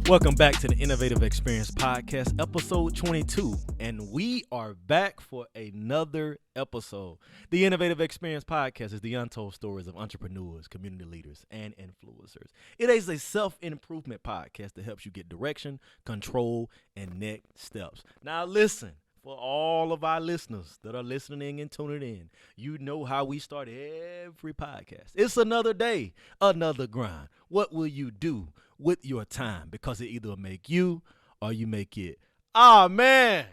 Welcome back to the Innovative Experience Podcast, episode 22, and we are back for another episode. The Innovative Experience Podcast is the untold stories of entrepreneurs, community leaders, and influencers. It is a self-improvement podcast that helps you get direction, control, and next steps. Now listen, for all of our listeners that are listening and tuning in, you know how we start every podcast. It's another day, another grind. What will you do with your time? Because it either make you or you make it. Man.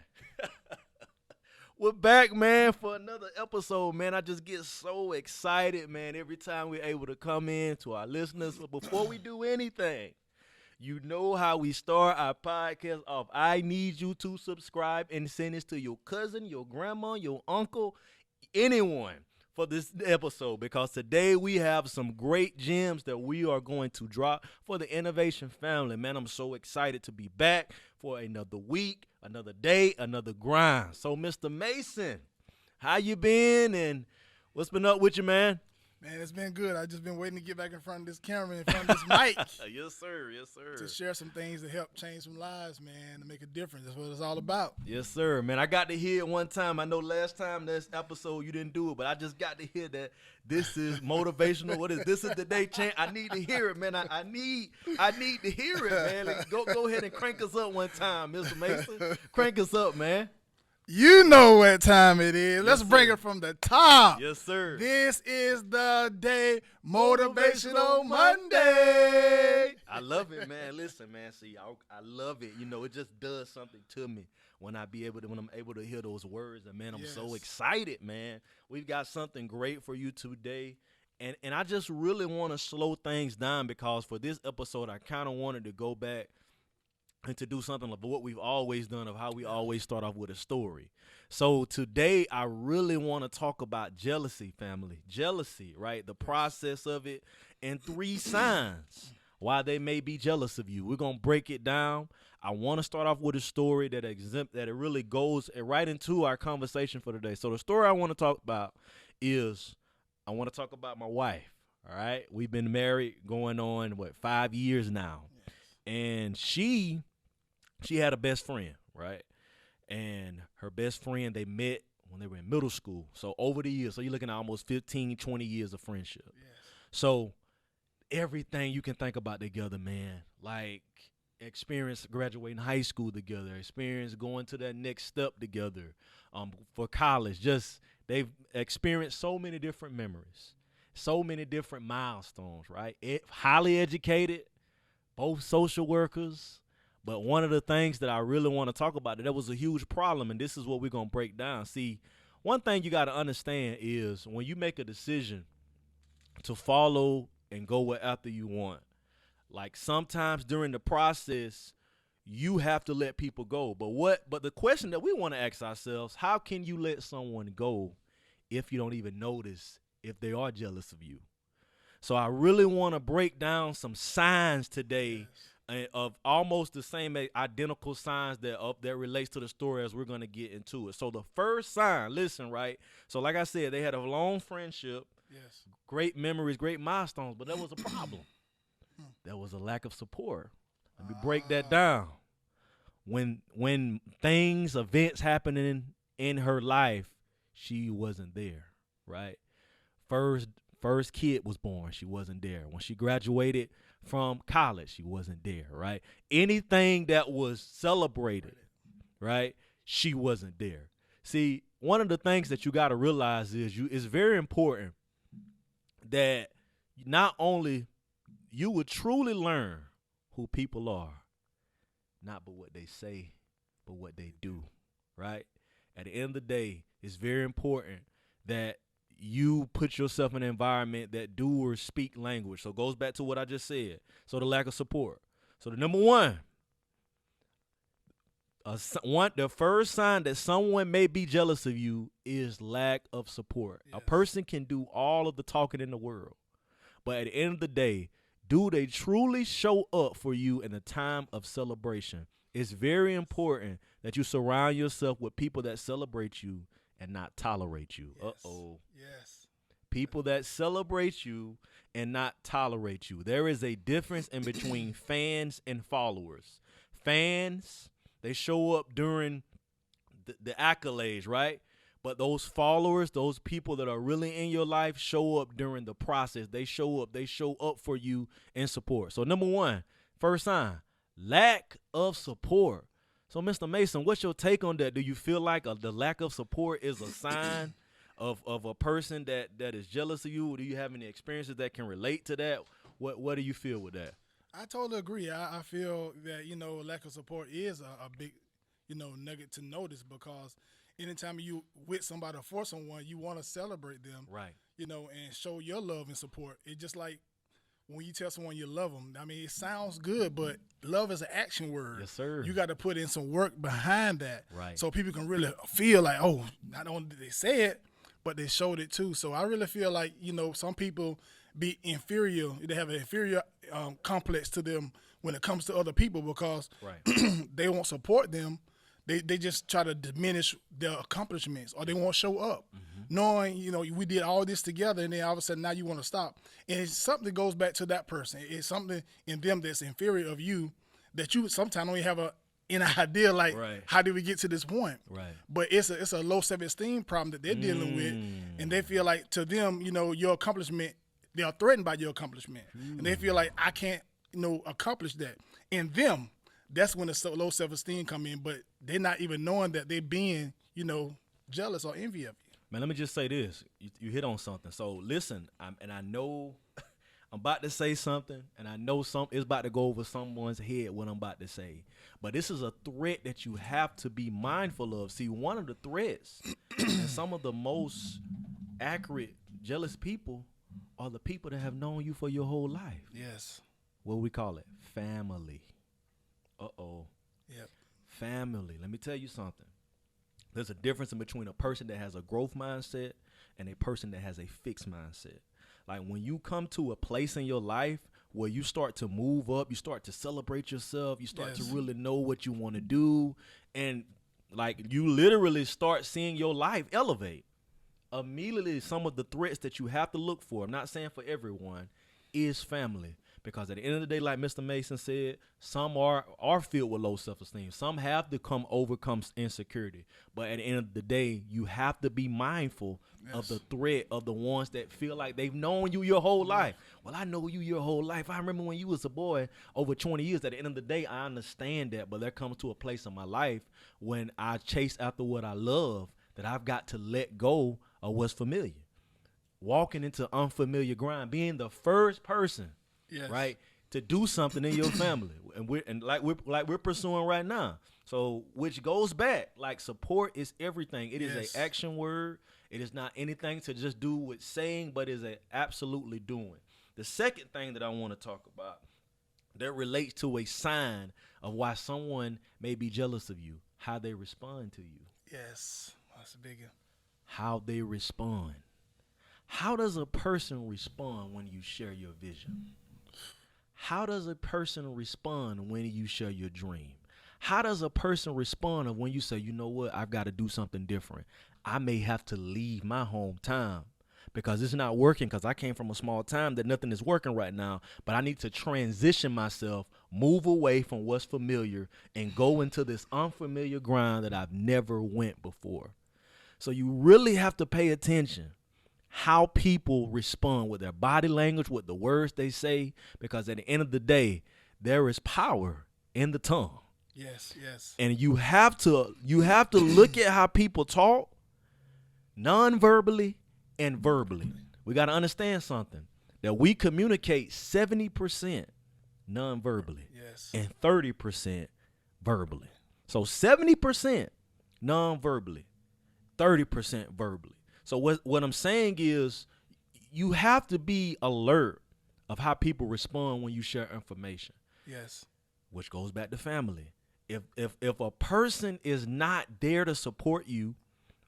We're back, man, for another episode, man. I just get so excited, man, every time we're able to come in to our listeners. But before we do anything, you know how we start our podcast off. I need you to subscribe and send this to your cousin, your grandma, your uncle, anyone for this episode, because today we have some great gems that we are going to drop for the innovation family. Man, I'm so excited to be back for another week, another day, another grind. So, Mr. Mason, how you been and what's been up with you, man? Man, it's been good. I just been waiting to get back in front of this camera, in front of this mic. Yes, sir. Yes, sir. To share some things that help change some lives, man, to make a difference. That's what it's all about. Yes, sir, man. I got to hear it one time. I know last time this episode you didn't do it, but I just got to hear that this is motivational. This is the day change. I need to hear it, man. I need to hear it, man. Like, go ahead and crank us up one time, Mr. Mason. Crank us up, man. You know what time it is. Let's bring it from the top. Yes, sir. This is the day, Motivational Monday. I love it, man. Listen, man. See, I love it. You know, it just does something to me when I'm able to hear those words. And man, I'm so excited, man. We've got something great for you today. And I just really want to slow things down, because for this episode, I kind of wanted to go back and to do something like what we've always done, of how we always start off with a story. So today I really want to talk about jealousy, family. Jealousy, right? The process of it, and 3 signs why they may be jealous of you. We're going to break it down. I want to start off with a story that it really goes right into our conversation for today. So the story I want to talk about is, I want to talk about my wife, all right? We've been married going on, 5 years now. And she had a best friend, right? And her best friend, they met when they were in middle school. So over the years, so you're looking at almost 15, 20 years of friendship. Yes. So everything you can think about together, man, like experience graduating high school together, experience going to that next step together for college. Just they've experienced so many different memories, so many different milestones, right? Highly educated, both social workers. But one of the things that I really want to talk about, that was a huge problem, and this is what we're going to break down. See, one thing you got to understand is when you make a decision to follow and go wherever you want, like sometimes during the process, you have to let people go. But the question that we want to ask ourselves, how can you let someone go if you don't even notice if they are jealous of you? So I really want to break down some signs today. Yes. Of almost the same identical signs that relates to the story as we're going to get into it. So the first sign, listen, right? So like I said, they had a long friendship, great memories, great milestones, but there was a problem. There was a lack of support. Let me break that down. When events happening in her life, she wasn't there, right? First kid was born, she wasn't there. When she graduated from college, she wasn't there, right? Anything that was celebrated, right, she wasn't there. See, one of the things that you got to realize is it's very important that not only you would truly learn who people are, not but what they say, but what they do, right? At the end of the day, it's very important that you put yourself in an environment that do or speak language. So it goes back to what I just said. So the lack of support. So the number one, the first sign that someone may be jealous of you is lack of support. Yes. A person can do all of the talking in the world, but at the end of the day, do they truly show up for you in a time of celebration? It's very important that you surround yourself with people that celebrate you and not tolerate you. Yes. Uh-oh. Yes. People that celebrate you and not tolerate you. There is a difference in between fans and followers. Fans, they show up during the accolades, right? But those followers, those people that are really in your life, show up during the process. They show up for you in support. So number one, first sign, lack of support. So Mr. Mason, what's your take on that? Do you feel like the lack of support is a sign of a person that is jealous of you? Do you have any experiences that can relate to that? What do you feel with that? I totally agree. I feel that, lack of support is a big, nugget to notice, because anytime you with somebody or for someone, you want to celebrate them, right? And show your love and support. It's just like when you tell someone you love them. I mean, it sounds good, but love is an action word. Yes, sir. You got to put in some work behind that, right? So people can really feel like, oh, not only did they say it, but they showed it too. So I really feel like, some people be inferior. They have an inferior complex to them when it comes to other people, because right. they won't support them. They just try to diminish their accomplishments, or they won't show up, knowing, we did all this together, and then all of a sudden now you want to stop. And it's something that goes back to that person. It's something in them that's inferior of you that you sometimes don't even have an idea, like, right. How did we get to this point? Right. But it's a low self-esteem problem that they're dealing with, and they feel like to them, your accomplishment, they are threatened by your accomplishment, and they feel like I can't, accomplish that. And them, that's when the low self-esteem come in, but they're not even knowing that they're being, jealous or envy of you. Man, let me just say this. You hit on something. So listen, I know I'm about to say something, and I know it's about to go over someone's head what I'm about to say. But this is a threat that you have to be mindful of. See, one of the threats and some of the most accurate jealous people are the people that have known you for your whole life. Yes. What we call it? Family. Uh-oh. Yep. Family. Let me tell you something. There's a difference in between a person that has a growth mindset and a person that has a fixed mindset. Like when you come to a place in your life where you start to move up, you start to celebrate yourself, you start to really know what you want to do, and like you literally start seeing your life elevate. Immediately, some of the threats that you have to look for, I'm not saying for everyone, is family. Because at the end of the day, like Mr. Mason said, some are filled with low self-esteem. Some have to overcome insecurity. But at the end of the day, you have to be mindful of the threat of the ones that feel like they've known you your whole life. Well, I know you your whole life. I remember when you was a boy over 20 years. At the end of the day, I understand that. But there comes to a place in my life when I chase after what I love that I've got to let go of what's familiar. Walking into unfamiliar ground, being the first person. Yes. Right, to do something in your family, and we're pursuing right now. So, which goes back, like support is everything. It is an action word. It is not anything to just do with saying, but is a absolutely doing. The second thing that I want to talk about that relates to a sign of why someone may be jealous of you, how they respond to you. Yes, that's a big one. How they respond. How does a person respond when you share your vision? How does a person respond when you share your dream? How does a person respond when you say, you know what, I've got to do something different? I may have to leave my hometown because it's not working, because I came from a small town that nothing is working right now, but I need to transition myself, move away from what's familiar, and go into this unfamiliar ground that I've never went before. So you really have to pay attention how people respond with their body language, with the words they say, because at the end of the day, there is power in the tongue. Yes. And you have to look at how people talk, non-verbally and verbally. We got to understand something, that we communicate 70% non-verbally and 30% verbally. So 70% non-verbally, 30% verbally. So what I'm saying is you have to be alert of how people respond when you share information. Yes. Which goes back to family. If a person is not there to support you,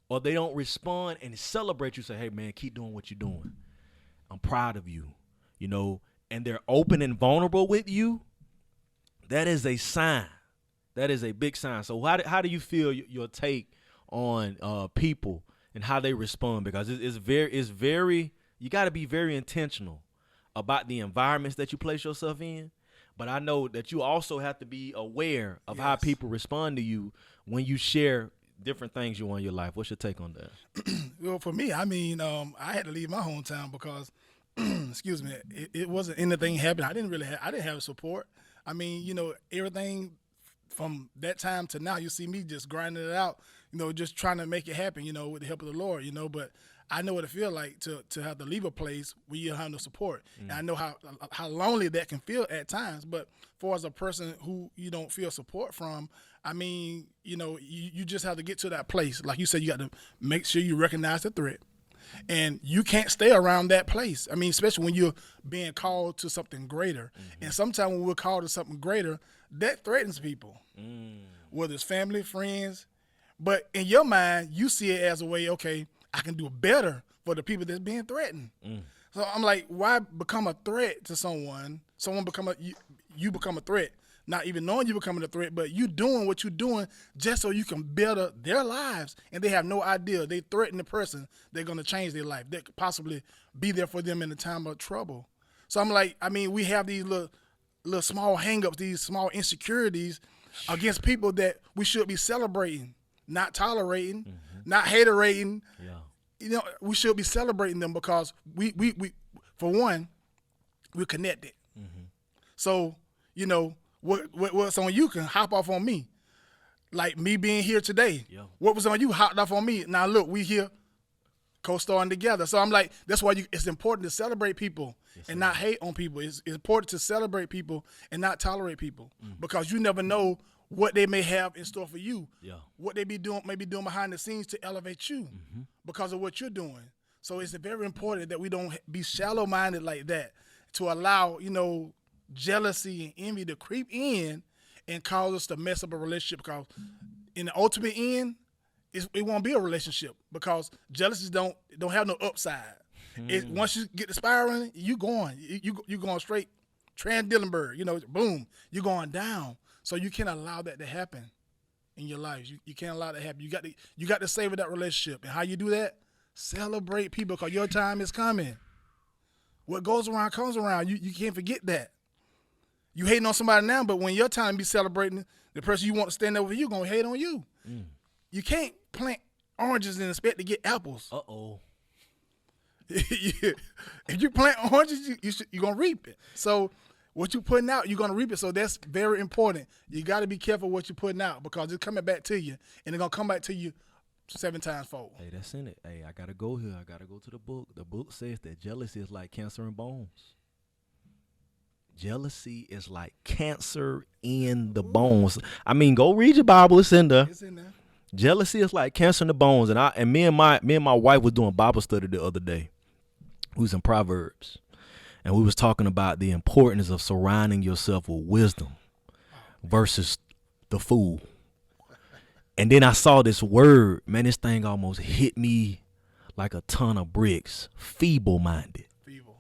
or they don't respond and celebrate you, say, hey, man, keep doing what you're doing. I'm proud of you, and they're open and vulnerable with you, that is a sign. That is a big sign. So how do you feel your take on people and how they respond? Because it's very You got to be very intentional about the environments that you place yourself in. But I know that you also have to be aware of how people respond to you when you share different things you want in your life. What's your take on that? Well, for me, I mean, I had to leave my hometown because, excuse me, it wasn't anything happening. I didn't have support. I mean, you know, everything from that time to now, you see me just grinding it out, you know, just trying to make it happen, you know, with the help of the Lord, you know. But I know what it feels like to have to leave a place where you don't have no support. And I know how lonely that can feel at times. But for as a person who you don't feel support from, I mean, you know, you just have to get to that place. Like you said, you got to make sure you recognize the threat. And you can't stay around that place. I mean, especially when you're being called to something greater. And sometimes when we're called to something greater, that threatens people, whether it's family, friends. But in your mind, you see it as a way, okay, I can do better for the people that's being threatened. So I'm like, why become a threat to someone? You become a threat, not even knowing you becoming a threat, but you doing what you're doing just so you can better their lives. And they have no idea. They threaten the person. They're going to change their life. They could possibly be there for them in the time of trouble. So I'm like, I mean, we have these little small hang-ups, these small insecurities against people that we should be celebrating, not tolerating, not haterating. Yeah. You know, we should be celebrating them because we for one, we're connected. So, you know, what's on you can hop off on me. Like me being here today. Yeah. What was on you hopped off on me. Now look, we here co-starring together. So I'm like, that's why it's important to celebrate people and not hate on people. It's important to celebrate people and not tolerate people because you never know what they may have in store for you. Yeah. What they may be doing behind the scenes to elevate you because of what you're doing. So it's very important that we don't be shallow-minded like that to allow, you know, jealousy and envy to creep in and cause us to mess up a relationship, because in the ultimate end, it won't be a relationship because jealousy don't have no upside. Once you get the spiraling, you going straight Trans-Dillenberg, you know, boom, you're going down. So you can't allow that to happen in your life. You can't allow that to happen. You got to savor that relationship. And how you do that? Celebrate people because your time is coming. What goes around comes around. You can't forget that. You hating on somebody now, but when your time be celebrating, the person you want to stand over you going to hate on you. You can't plant oranges and expect to get apples. Uh-oh. If you plant oranges, you're going to reap it. So what you're putting out, you're going to reap it. So that's very important. You got to be careful what you're putting out because it's coming back to you, and it's going to come back to you 7 times fold. Hey, that's in it. Hey, I got to go here. I got to go to the book. The book says that jealousy is like cancer in bones. Jealousy is like cancer in the bones. I mean, go read your Bible. It's in there. It's in there. Jealousy is like cancer in the bones. And me and my wife was doing Bible study the other day. We was in Proverbs. And we was talking about the importance of surrounding yourself with wisdom versus the fool. And then I saw this word, man, this thing almost hit me like a ton of bricks. Feeble-minded. Feeble.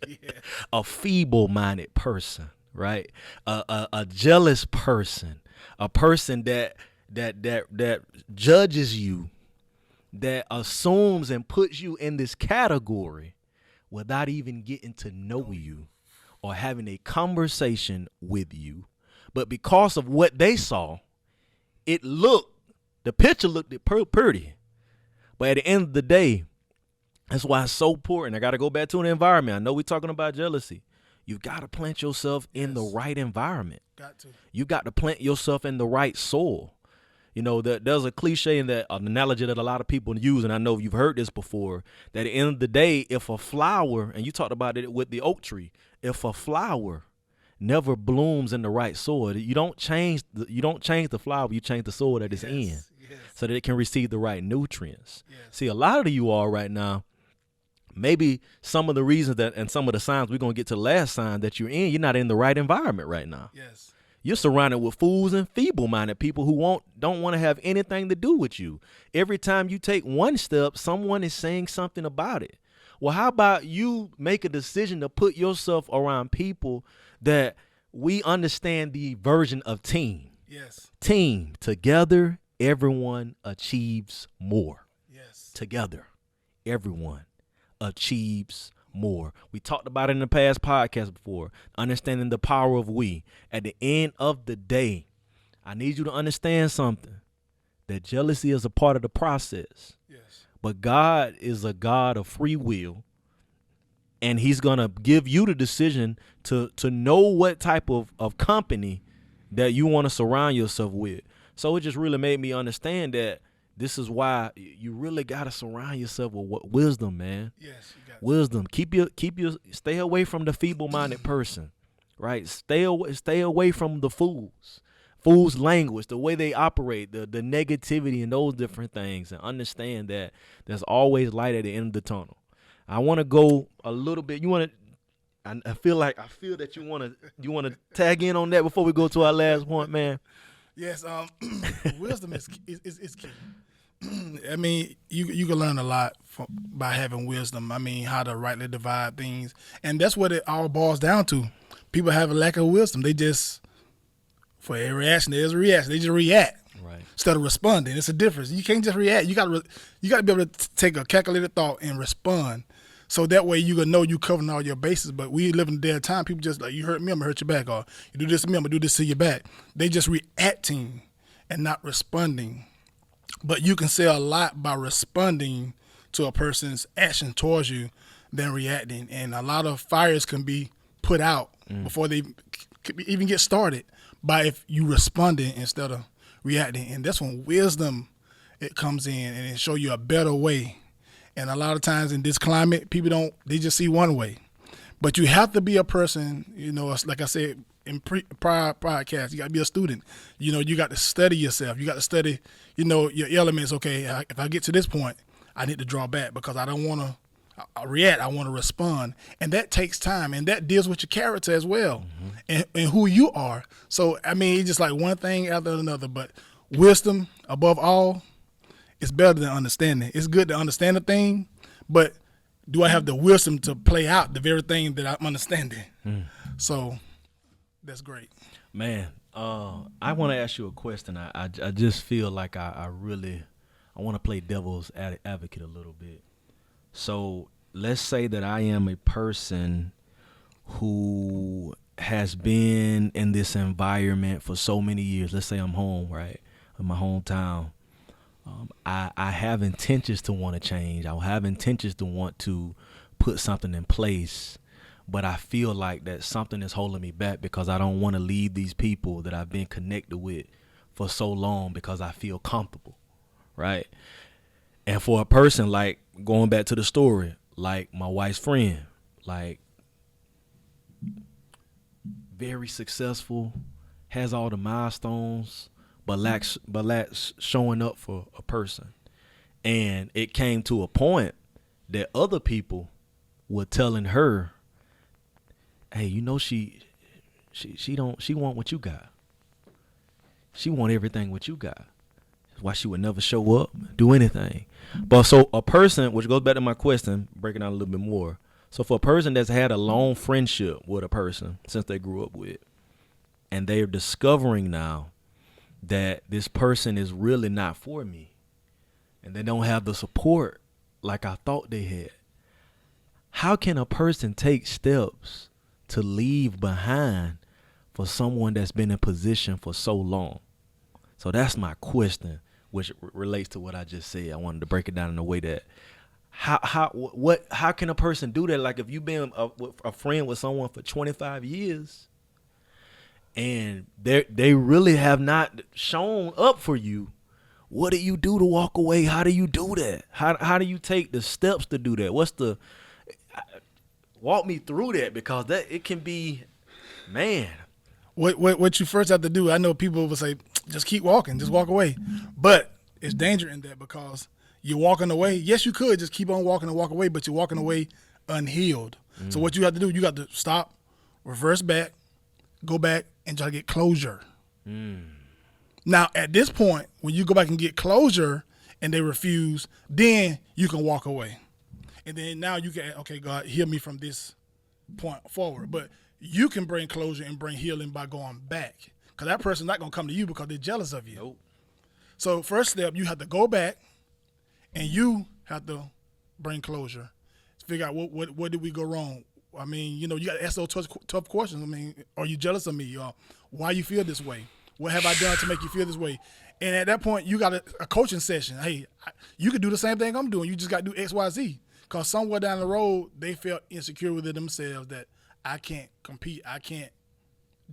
Yeah. A feeble-minded person, right? A jealous person, a person that judges you, that assumes and puts you in this category without even getting to know you or having a conversation with you. But because of what they saw, the picture looked pretty. But at the end of the day, that's why it's so important. I got to go back to an environment. I know we're talking about jealousy. You've got to plant yourself in the right environment. Got to. You got to plant yourself in the right soil. You know, there's a cliche in that, an analogy that a lot of people use, and I know you've heard this before, that at the end of the day, if a flower, and you talked about it with the oak tree, if a flower never blooms in the right soil, you don't change the flower, you change the soil that it's in so that it can receive the right nutrients. Yes. See, a lot of you all right now, maybe some of the reasons that, and some of the signs, we're going to get to the last sign that you're not in the right environment right now. Yes. You're surrounded with fools and feeble-minded people who don't want to have anything to do with you. Every time you take one step, someone is saying something about it. Well, how about you make a decision to put yourself around people that we understand the version of team. Yes. Team. Together, everyone achieves more. Yes. Together, everyone achieves more. We talked about it in the past podcast before, understanding the power of we. At the end of the day, I need you to understand something, that jealousy is a part of the process. Yes. But God is a God of free will, and he's going to give you the decision to know what type of company that you want to surround yourself with. So it just really made me understand that this is why you really got to surround yourself with wisdom, man. Yes, you got wisdom. Stay away from the feeble-minded person, right? Stay away from the fool's language, the way they operate, the negativity and those different things, and understand that there's always light at the end of the tunnel. I want to go a little bit. I feel that you want to tag in on that before we go to our last point, man. Yes, wisdom is key. I mean, you can learn a lot by having wisdom. I mean, how to rightly divide things, and that's what it all boils down to. People have a lack of wisdom. They just, for every reaction, there's a reaction. They just react, right, instead of responding. It's a difference. You can't just react. You got to be able to take a calculated thought and respond. So that way you can know you covering all your bases. But we live in a day of time, people just like, you hurt me, I'm going to hurt your back. Or you do this to me, I'm going to do this to your back. They just reacting and not responding. But you can say a lot by responding to a person's action towards you than reacting. And a lot of fires can be put out before they even get started by if you responding instead of reacting. And that's when wisdom, it comes in and it show you a better way. And a lot of times in this climate, people they just see one way. But you have to be a person, like I said in prior podcasts, you got to be a student. You got to study yourself. You got to study, your elements. Okay, if I get to this point, I need to draw back because I don't want to react. I want to respond. And that takes time. And that deals with your character as well and who you are. So, I mean, it's just like one thing after another. But wisdom, above all, it's better than understanding. It's good to understand a thing, but do I have the wisdom to play out the very thing that I'm understanding? So that's great. Man, I want to ask you a question. I just feel like I want to play devil's advocate a little bit. So let's say that I am a person who has been in this environment for so many years. Let's say I'm home, right, in my hometown. I have intentions to want to change. I have intentions to want to put something in place, but I feel like that something is holding me back because I don't want to leave these people that I've been connected with for so long because I feel comfortable, right? And for a person, like, going back to the story, like my wife's friend, like, very successful, has all the milestones, but lacks showing up for a person. And it came to a point that other people were telling her, hey, she want what you got. She want everything what you got. That's why she would never show up, do anything. But so a person, which goes back to my question, breaking out a little bit more. So for a person that's had a long friendship with a person since they grew up with, and they're discovering now that this person is really not for me, and they don't have the support like I thought they had, how can a person take steps to leave behind for someone that's been in position for so long? So that's my question, which relates to what I just said. I wanted to break it down in a way that how can a person do that? Like, if you've been a friend with someone for 25 years and they really have not shown up for you, what do you do to walk away? How do you do that? How do you take the steps to do that? Walk me through that, because that it can be, man. What you first have to do, I know people will say, just keep walking, just walk away. But it's danger in that, because you're walking away. Yes, you could just keep on walking and walk away, but you're walking away unhealed. So what you have to do, you got to stop, reverse back, go back, and try to get closure. Now, at this point, when you go back and get closure and they refuse, then you can walk away. And then now you can, okay, God, heal me from this point forward. But you can bring closure and bring healing by going back, because that person's not going to come to you because they're jealous of you. Nope. So first step, you have to go back and you have to bring closure. figure out what did we go wrong. I mean, you got to ask those tough questions. I mean, are you jealous of me? Or why you feel this way? What have I done to make you feel this way? And at that point, you got a coaching session. Hey, you could do the same thing I'm doing. You just got to do X, Y, Z. Because somewhere down the road, they felt insecure within themselves that I can't compete. I can't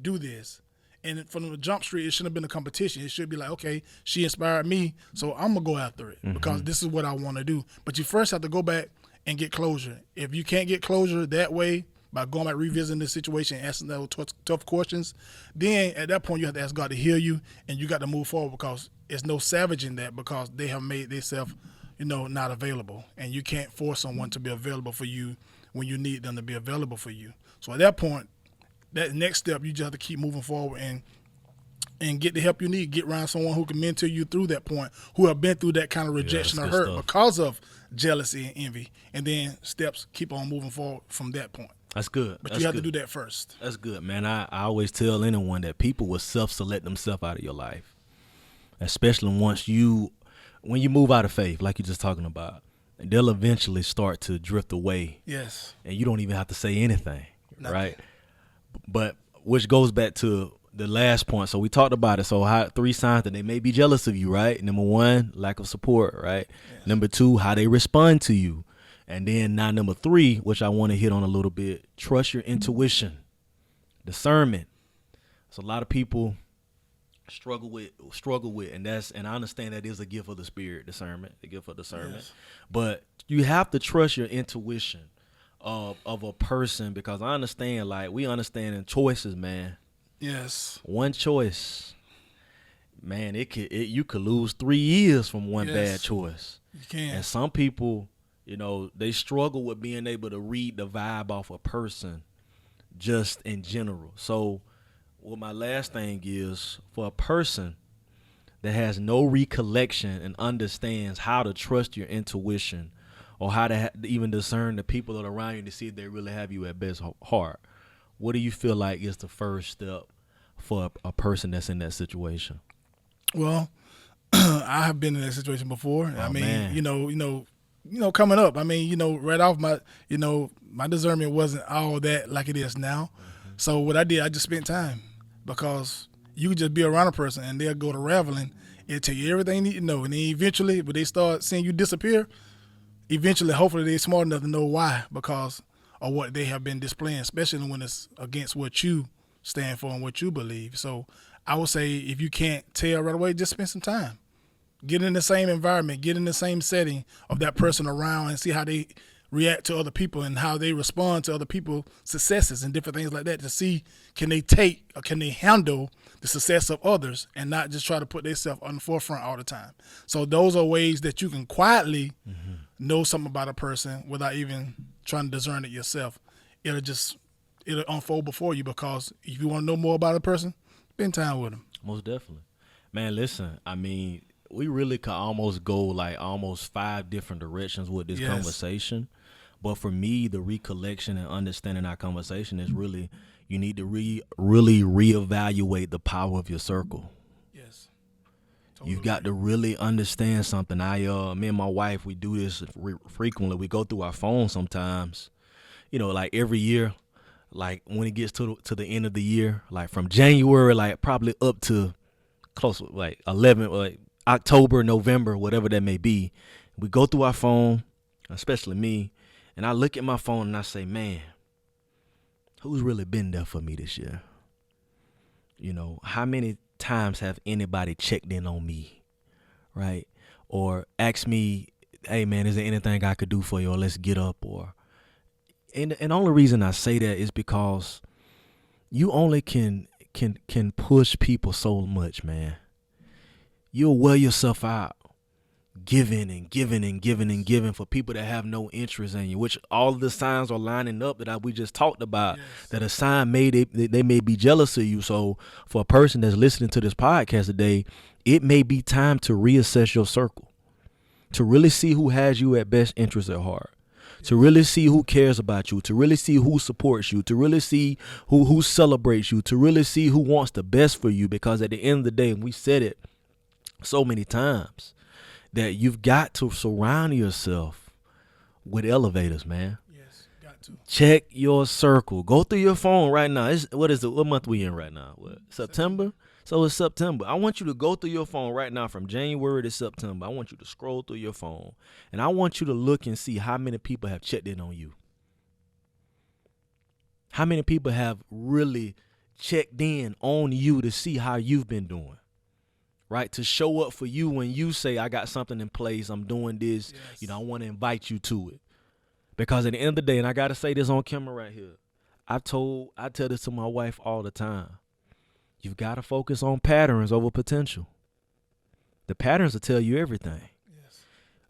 do this. And from the jump street, it shouldn't have been a competition. It should be like, okay, she inspired me, so I'm going to go after it because this is what I want to do. But you first have to go back and get closure. If you can't get closure that way, by going back, revisiting the situation, asking those tough questions, then at that point you have to ask God to heal you, and you got to move forward because there's no savage in that because they have made themselves, not available. And you can't force someone to be available for you when you need them to be available for you. So at that point, that next step, you just have to keep moving forward and get the help you need. Get around someone who can mentor you through that point, who have been through that kind of rejection or hurt because of jealousy and envy. And then steps keep on moving forward from that point. That's good. But you have to do that first. That's good, man. I always tell anyone that people will self-select themselves out of your life, especially when you move out of faith, like you're just talking about. They'll eventually start to drift away. Yes. And you don't even have to say anything, right? But which goes back to the last point. So we talked about it. So 3 signs that they may be jealous of you, right? Number 1, lack of support, right? Yes. Number 2, how they respond to you. And then now number 3, which I want to hit on a little bit, trust your intuition, discernment. So a lot of people struggle with, and I understand that is a gift of the Spirit, discernment, the gift of discernment. Yes. But you have to trust your intuition of a person, because I understand, like we understand in choices, man. Yes. One choice, man, you could lose 3 years from one bad choice. You can. And some people, they struggle with being able to read the vibe off a person just in general. So what my last thing is, for a person that has no recollection and understands how to trust your intuition or how to even discern the people that are around you to see if they really have you at best heart, what do you feel like is the first step for a person that's in that situation? Well, I have been in that situation before. Oh, I mean, man. Coming up, I mean, right off my discernment wasn't all that like it is now. Mm-hmm. So what I did, I just spent time, because you could just be around a person and they'll go to raveling. It'll tell you everything you need to know. And then eventually, when they start seeing you disappear, hopefully they're smart enough to know why, because of what they have been displaying, especially when it's against what you stand for and what you believe. So I would say, if you can't tell right away, just spend some time. Get in the same environment, get in the same setting of that person around, and see how they react to other people and how they respond to other people's successes and different things like that, to see can they handle the success of others and not just try to put themselves on the forefront all the time. So those are ways that you can quietly know something about a person without even trying to discern it yourself. It'll unfold before you, because if you want to know more about a person, spend time with them. Most definitely. Man, listen, I mean, we really could almost go like almost 5 different directions with this conversation. But for me, the recollection and understanding our conversation is really, you need to really reevaluate the power of your circle. Yes. Totally. You've got to really understand something. Me and my wife, we do this frequently. We go through our phone sometimes, like every year, like when it gets to the end of the year, like from January, like probably up to close, like 11, like October, November, whatever that may be. We go through our phone, especially me, and I look at my phone and I say, man, who's really been there for me this year? How many times have anybody checked in on me, right? Or asked me, hey, man, is there anything I could do for you, or let's get up? And the only reason I say that is because you only can push people so much, man. You'll wear yourself out giving and giving and giving and giving for people that have no interest in you, which all of the signs are lining up that we just talked about. Yes. That a sign they may be jealous of you. So for a person that's listening to this podcast today, it may be time to reassess your circle, to really see who has you at best interest at heart, to really see who cares about you, to really see who supports you, to really see who celebrates you, to really see who wants the best for you. Because at the end of the day, and we said it so many times, that you've got to surround yourself with elevators, man. Yes, got to. Check your circle. Go through your phone right now. What month we in right now? What, September? So it's September. I want you to go through your phone right now from January to September. I want you to scroll through your phone. And I want you to look and see how many people have checked in on you. How many people have really checked in on you to see how you've been doing? Right? To show up for you when you say, I got something in place, I'm doing this, I want to invite you to it. Because at the end of the day, and I got to say this on camera right here, I tell this to my wife all the time. You've got to focus on patterns over potential. The patterns will tell you everything. Yes.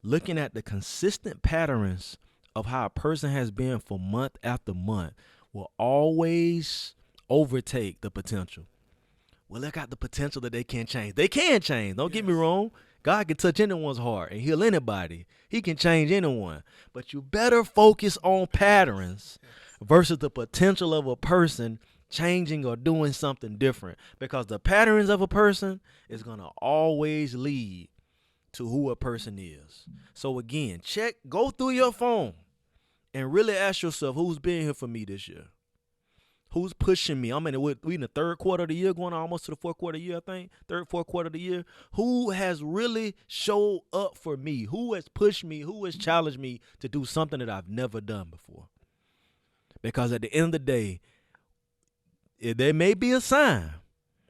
Looking at the consistent patterns of how a person has been for month after month will always overtake the potential. Well, they got the potential that they can't change. They can change. Don't get me wrong. God can touch anyone's heart and heal anybody. He can change anyone. But you better focus on patterns versus the potential of a person changing or doing something different, because the patterns of a person is going to always lead to who a person is. So again, go through your phone and really ask yourself, who's been here for me this year? Who's pushing me? We in the third quarter of the year, going almost to the fourth quarter of the year, I think. Fourth quarter of the year. Who has really showed up for me? Who has pushed me? Who has challenged me to do something that I've never done before? Because at the end of the day, there may be a sign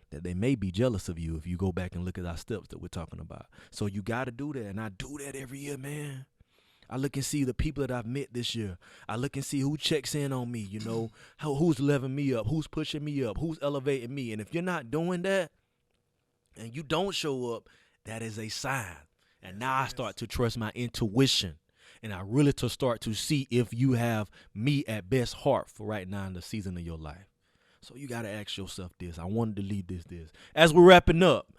that they may be jealous of you if you go back and look at our steps that we're talking about. So you got to do that, and I do that every year, man. I look and see the people that I've met this year. I look and see who checks in on me, who's leveling me up, who's pushing me up, who's elevating me. And if you're not doing that and you don't show up, that is a sign. And now I start to trust my intuition, and I really to start to see if you have me at best heart for right now in the season of your life. So you got to ask yourself this. I wanted to leave this. As we're wrapping up,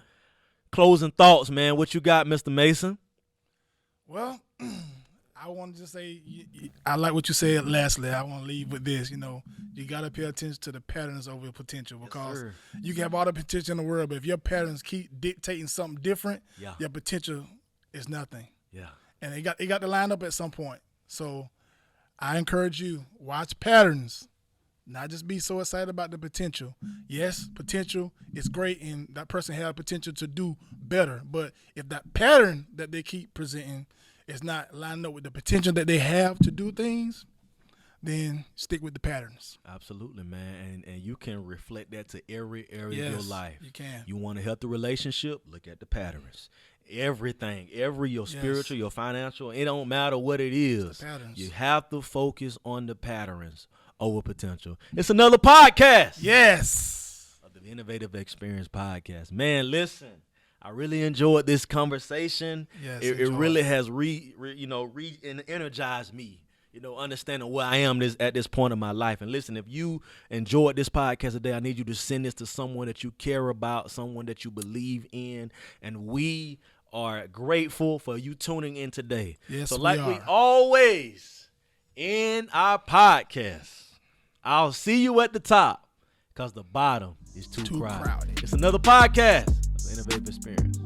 closing thoughts, man. What you got, Mr. Mason? Well, I wanted to say, I like what you said lastly. I want to leave with this. You got to pay attention to the patterns over potential, because you can have all the potential in the world, but if your patterns keep dictating something different, your potential is nothing. Yeah. And it got to line up at some point. So I encourage you, watch patterns. Not just be so excited about the potential. Yes, potential is great, and that person has potential to do better. But if that pattern that they keep presenting is not lining up with the potential that they have to do things, then stick with the patterns. Absolutely, man. And you can reflect that to every area of your life. You can. You want a healthy relationship? Look at the patterns. Everything, your spiritual, your financial, it don't matter what it is. You have to focus on the patterns over potential. It's another podcast. Yes. Of the Innovative Experience Podcast. Man, listen, I really enjoyed this conversation. Yes, it really has energized me. Understanding where I am at this point in my life. And listen, if you enjoyed this podcast today, I need you to send this to someone that you care about, someone that you believe in. And we are grateful for you tuning in today. Yes, so like we always in our podcast, I'll see you at the top because the bottom is too crowded. It's another podcast of Innovative Experience.